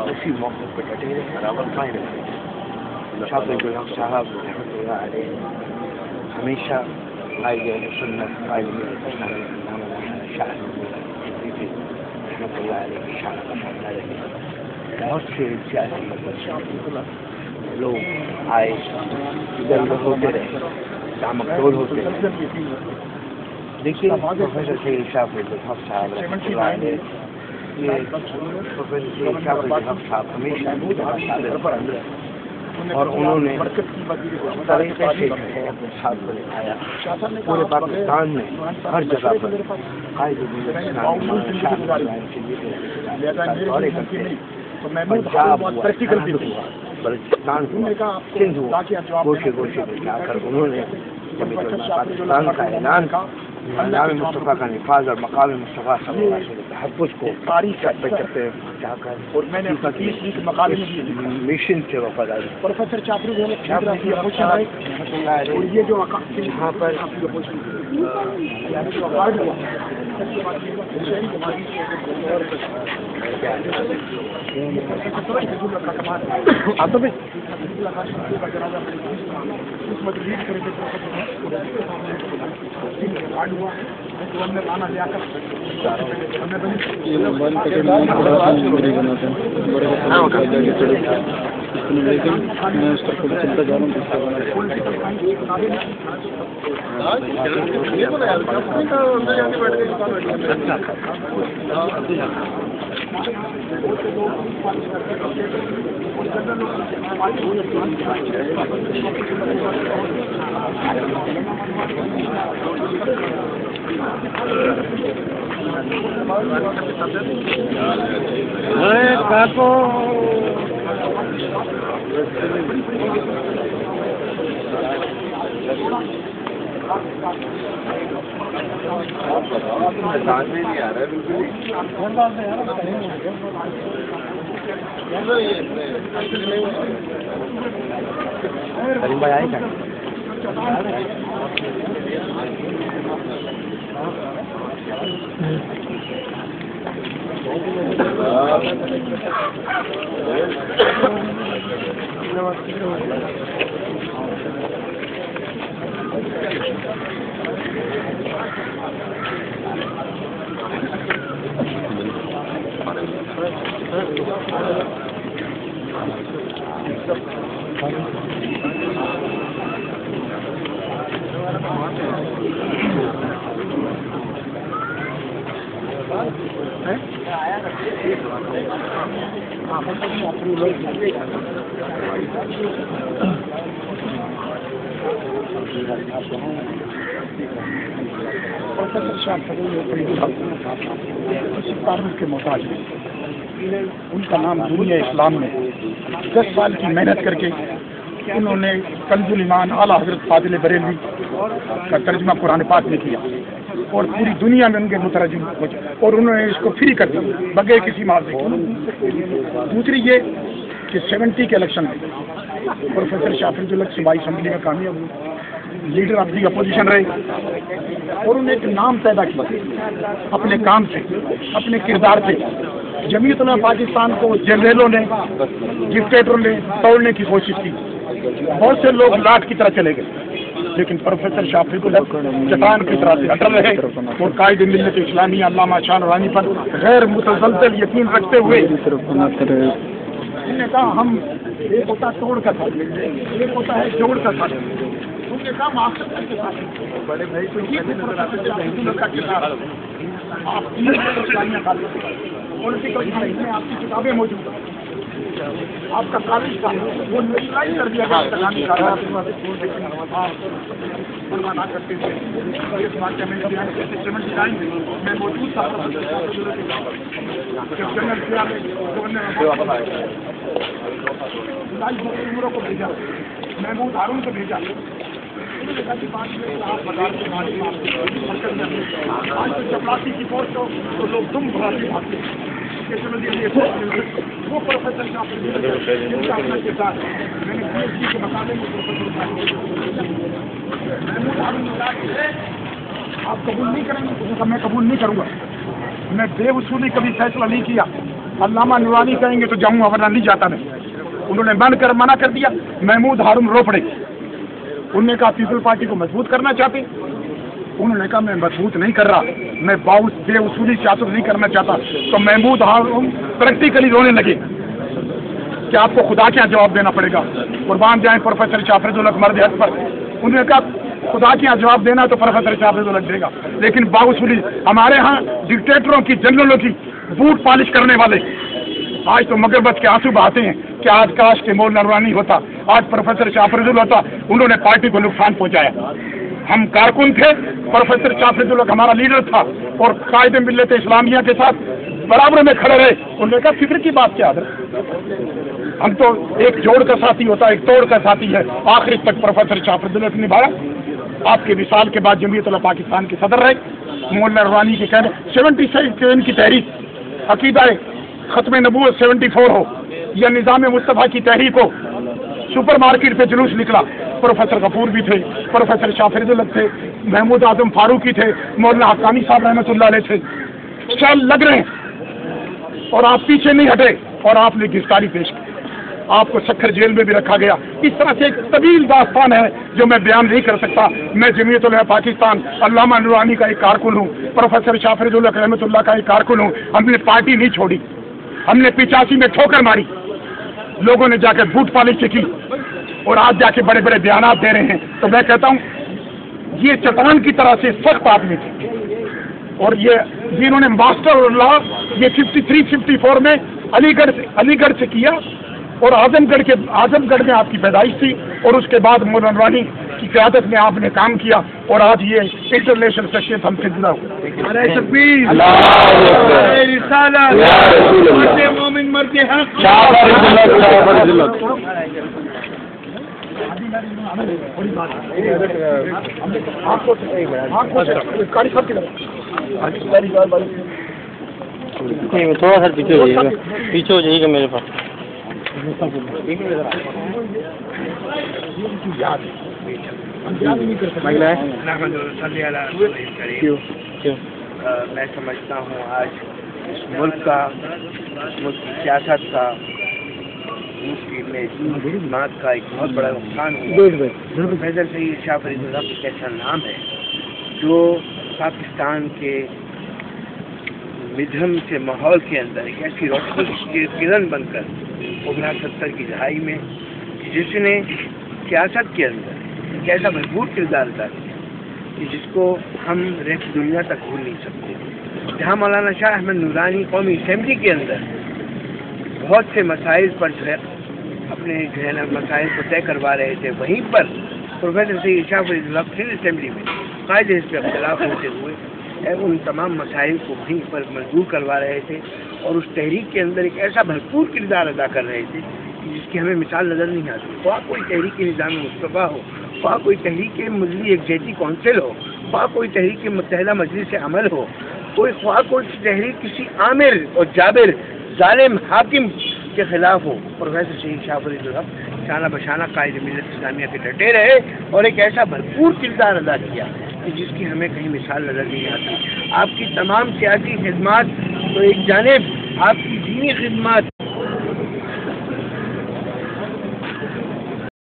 اسی موقع پہ ڈٹے رہے برابر قائم رہے. شاہ فرید الحق صاحب رحمۃ اللہ علیہ ہمیشہ قائد سنت قائد شاہ رحمۃ اللہ علیہ کی شان پسند رہے. بہت سے سیاسی لوگ آئے ادھر ادھر ہوتے رہے, دامکدول ہوتے رہے. دیکھیے پروفیسر سید شاہ فرید الحق صاحب رحمۃ اللہ علیہ صاحب ہمیشہ اور انہوں نے طریقے سے اپنے ساتھ بنایا. پورے پاکستان میں ہر جگہ پر قائد پنجاب بلوچستان سندھ گوشے گوشے میں جا کر انہوں نے پاکستان کا اعلان نام مصطفیٰ کا نفاذ اور مقام مصطفیٰ صلی اللہ علیہ وسلم تحفظ کو چپے چپے جا کر اور میں نے مشن سے وفاداری. پروفیسر چاپری جہاں پر کے محتاج ہیں. ان کا نام دنیا اسلام میں 10 سال کی محنت کر کے انہوں نے کنز الایمان اعلیٰ حضرت فاضل بریلوی کا ترجمہ قرآن پاک میں کیا اور پوری دنیا میں ان کے مترجم ہو جائے اور انہوں نے اس کو فری کر دیا بغیر کسی معاوضے کے. دوسری یہ کہ 70 کے الیکشن میں پروفیسر شاہ فرید الحق صوبائی اسمبلی میں کامیاب ہوئے, لیڈر آف دی اپوزیشن رہے اور انہوں نے ایک نام پیدا کیا اپنے کام سے, اپنے کردار سے. جمعیت علماء پاکستان کو جنرلوں نے ڈکٹیٹروں نے توڑنے کی کوشش کی, بہت سے لوگ لاٹ کی طرح چلے گئے, لیکن پروفیسر شاہ فرید الحق چٹان کی طرح سے اٹل رہے اور قائد ملت اسلامیہ علامہ شاہ نورانی پر غیر متزلزل یقین رکھتے ہوئے انہوں نے کہا ہم ایک ہوتا توڑ کر تھا, ایک ہوتا ہے جوڑ کر تھا. ان نے کہا معاشرت کر کے ساتھ بڑے بھائی کو آپ پولیٹیکل سائنس میں آپ کی کتابیں موجود ہیں, آپ کا کالج تھا وہ نیشنلائز کر دیا گیا کرتے تھے. اس واقعہ میں موجود تھا. عمروں کو بھیجا, محمود ہارون کو بھیجا. چپراسی کی فوج کو لوگ تم بھراتے بھاگتے وہ پروفیسر صاحب میں نے پی ایچ ڈی کے مقابلے میں محمود ہارون آپ قبول نہیں کریں گے. میں قبول نہیں کروں گا. میں بے وصولی کبھی فیصلہ نہیں کیا. علامہ نورانی کہیں گے تو جاؤں گا ورنہ نہیں جاتا میں. انہوں نے منع کر دیا. محمود ہارون رو پڑے. انہوں نے کہا پیپل پارٹی کو مضبوط کرنا چاہتے. انہوں نے کہا میں مضبوط نہیں کر رہا, میں بے اصولی سیاست نہیں کرنا چاہتا. تو محمود ہارون پریکٹیکلی رونے لگے کہ آپ کو خدا کیا جواب دینا پڑے گا. قربان جائیں پروفیسر شافرد الحق مرد حق پر. انہوں نے کہا خدا کیا جواب دینا تو پروفیسر شافرد الحق دے گا. لیکن باوصولی ہمارے ہاں ڈکٹیٹروں کی, جنرلوں کی بوٹ پالش کرنے والے آج تو مغربت کے آنسو بہاتے ہیں کہ آج کاش کے مولانا نورانی ہوتا, آج پروفیسر شافرد الحق ہوتا. انہوں نے پارٹی کو نقصان پہنچایا. ہم کارکن تھے, پروفیسر شافرد الحق ہمارا لیڈر تھا اور قائد ملت اسلامیہ کے ساتھ برابر میں کھڑے رہے. انہوں نے کہا فکر کی بات کیا حضرت, ہم تو ایک جوڑ کا ساتھی ہوتا ایک توڑ کا ساتھی ہے. آخری تک پروفیسر شافرد الحق نبھایا. آپ کے وصال کے بعد جمعیت علماء پاکستان کے صدر رہے. مولانا نورانی کے کہنے 77 کی تحریک, عقیدہ ختم نبوت 74 ہو یا نظام مصطفیٰ کی تحریک ہو, سپر مارکیٹ پہ جلوس نکلا. پروفیسر غفور بھی تھے, پروفیسر شافرد الحق تھے, محمود اعظم فاروقی تھے, مولانا حقانی صاحب رحمۃ اللہ علیہ تھے. چل لگ رہے ہیں اور آپ پیچھے نہیں ہٹے اور آپ نے گرفتاری پیش کی. آپ کو سکھر جیل میں بھی رکھا گیا. اس طرح سے ایک طویل داستان ہے جو میں بیان نہیں کر سکتا. میں جمعیت علماء پاکستان علامہ نورانی کا ایک کارکن ہوں, پروفیسر شافرد الحق رحمۃ اللہ کا ایک کارکن ہوں. ہم نے پارٹی نہیں چھوڑی. ہم نے 85 میں ٹھوکر ماری, لوگوں نے جا کے بوٹ پالش کی اور آج جا کے بڑے بڑے بیانات دے رہے ہیں. تو میں کہتا ہوں یہ چٹان کی طرح سے سخت آدمی تھے اور یہ انہوں نے ماسٹر لا یہ 53-54 میں علی گڑھ سے کیا اور اعظم گڑھ میں آپ کی پیدائش تھی اور اس کے بعد مولانا نورانی کی قیادت میں آپ نے کام کیا اور آج یہ انٹرنیشنل شخصیت ہم سے جڑا ہوا. تھوڑا سا پیچھے ہو جائیے گا میرے پاس. میں سمجھتا ہوں آج اس ملک کی سیاست کا, ملک کی خدمات کا ایک بہت بڑا نقصان ہوا. پروفیسر سید شافرد الحق ایک ایسا نام ہے جو پاکستان کے مدھم سے ماحول کے اندر ایک ایسی روشنی کی کرن بن کر ابھرا 70 کی دہائی میں, جس نے سیاست کے اندر ایک ایسا بھرپور کردار ادا کیا کہ جس کو ہم رہتی دنیا تک بھول نہیں سکتے. جہاں مولانا شاہ احمد نورانی قومی اسمبلی کے اندر بہت سے مسائل پر جو ہے اپنے مسائل کو طے کروا رہے تھے, وہیں پر پروفیسر سید شافرد الحق اسمبلی میں قائد حزب اختلاف ہوتے ہوئے ان تمام مسائل کو وہیں پر منظور کروا رہے تھے اور اس تحریک کے اندر ایک ایسا بھرپور کردار ادا کر رہے تھے جس کی ہمیں مثال نظر نہیں آتی. خواہ کوئی تحریک نظام مصطفیٰ ہو, خواہ کوئی تحریک مجلی یکجہتی کونسل ہو, خواہ کوئی تحریک متحدہ مجلس عمل ہو, خواہ کوئی تحریک کسی عامر اور جابر ظالم حاکم کے خلاف ہو, پروفیسر سید شافرد الحق شانہ بشانہ قائد ملت اسلامیہ کے ڈٹے رہے اور ایک ایسا بھرپور کردار ادا کیا جس کی ہمیں کہیں مثال نظر نہیں آتی. آپ کی تمام سیاسی خدمات تو ایک جانب آپ کی دینی خدمات